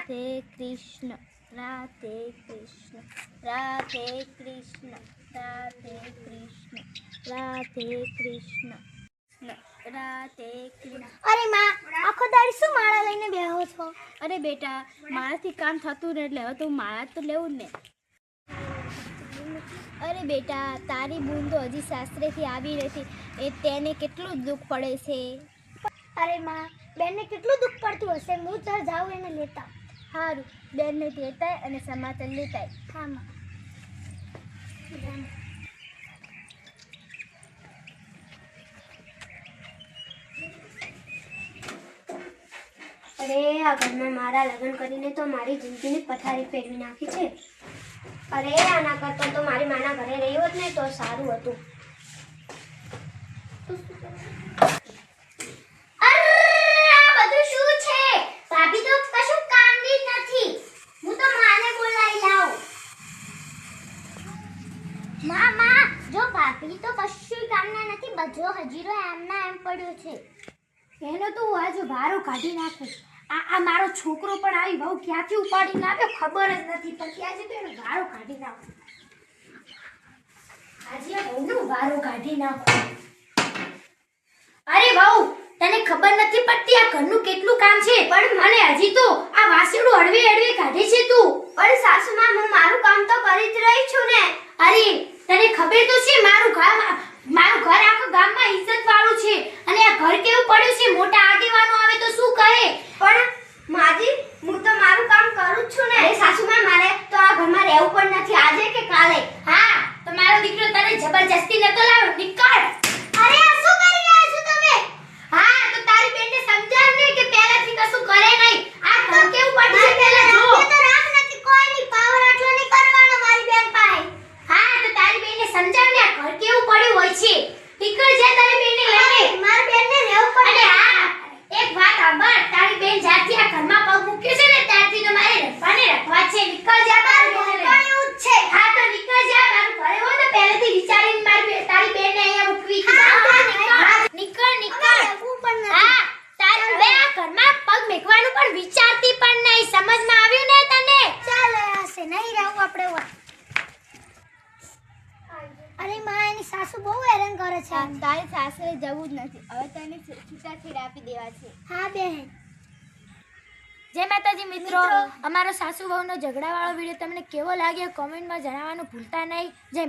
કૃષ્ણ રાધે કૃષ્ણ રાધે કૃષ્ણ રાધે કૃષ્ણ રાધે કૃષ્ણ રાધે કૃષ્ણ। અરે માં, આખો દાડી શું માળા લઈને બેહો છો? અરે બેટા, મારાથી કામ થતું ને એટલે હવે તો માળા તો લેવું જ ને। અરે બેટા, તારી બૂન તો હજી સાસરેથી આવી નથી, એ તેને કેટલું દુઃખ પડે છે। અરે માં, બેનને કેટલું દુઃખ પડતું હશે। હું ચાલ જાઉં એને લેતા। સારું, બેનને લેતા અને સમાચાર લેતા। હા માં। અરે આ ઘરમાં મારા લગ્ન કરીને તો મારી જિંદગીની પથારી ફેરવી નાખી છે। અરે આના કરતાં તો મારી માના ઘરે રહી હોત ને તો સારું હતું। આ બધું શું છે? ભાભી તો કશું કામની જ નથી। હું તો માને બોલાવી લાવું। માં, જો ભાભી તો કશું કામના નથી, બધો હજીરો એમના એમ પડ્યો છે। એનો તો હું આજે ભારો કાઢી નાખું। આ મારો છોકરો પણ આવી બહુ ક્યાંથી ઉપાડીને આવ્યો ખબર જ નથી પડતી। આજે તો એનો ભારો કાઢી નાખું। આજે આ બહુનો ભારો કાઢી નાખું। અરે બહુ, તને ખબર નથી પડતી આ ઘરનું કેટલું કામ છે, પણ મને હજી તો આ વાસણું હળવે હળવે કાઢે છે તું। અરે સાસુમાં, હું મારું કામ તો કરી જ રહી છું ને। અરે તને ખબર તો છે મારું ઘર આખા ગામમાં ઇજ્જત વાળું છે, અને આ ઘર કેવું પડ્યું છે, મોટા આગેવાનો આવે તો શું કહે? પણ માજી, હું તો મારું કામ કરું જ છું ને। અરે સાસુમાં, મારે તો આ ઘરમાં રહેવું પણ નથી, આજે કે કાલે। હા, તો મારો દીકરો તને જબરજસ્તી નતો લાવ્યો, નીકળ। અરે આ શું કરી રહ્યા છો તમે? હા, તો તારી બેનને સમજાવ ને કે પહેલાથી કશું કરે નહીં। આ ઘર કેવું પડ્યું છે પહેલા જો। તો રાખ નથી, કોઈની પાવર આટલો નહીં કરવાનો મારી બેન પાસે। હા, તો તારી બેનને સમજાવ ને આ ઘર કેવું પડ્યું હોય છે। નીકળ જા તારી બેનને લઈને। મારી બેનને રહેવું પડે। અને હા, એક વાત સાંભળ, તારી બેન જ્યારથી આ ઘરમાં પગ મૂક્યો છે ને ત્યારથી તો મારે રખવાને રખવા છે। નીકળ જા તારી બેનને લઈને। એવું જ છે। હા, તો નીકળ જા। તારું ઘરે હોય ને પહેલેથી વિચારીને તારી બેનને અહીંયા મૂકવી છે। જા, નીકળ નીકળ। રહેવું પણ નથી। હા, તારી હવે આ ઘરમાં પગ મૂકવાનું પણ વિચારતી પણ નહીં, સમજમાં આવ્યું ને તને? ચાલ હશે, નહીં રહેવું આપણે વા। અરે માં, એની સાસુ બહુ હેરાન કરે છે। તારી સાસરે જવું જ નથી, હવે તને છૂટાછેડા આપી દેવા છે। હા બેન। જય માતાજી મિત્રો, અમારો સાસુ વહુનો ઝઘડાવાળો વિડીયો તમને કેવો લાગ્યો કોમેન્ટમાં જણાવવાનું ભૂલતા નહીં। જય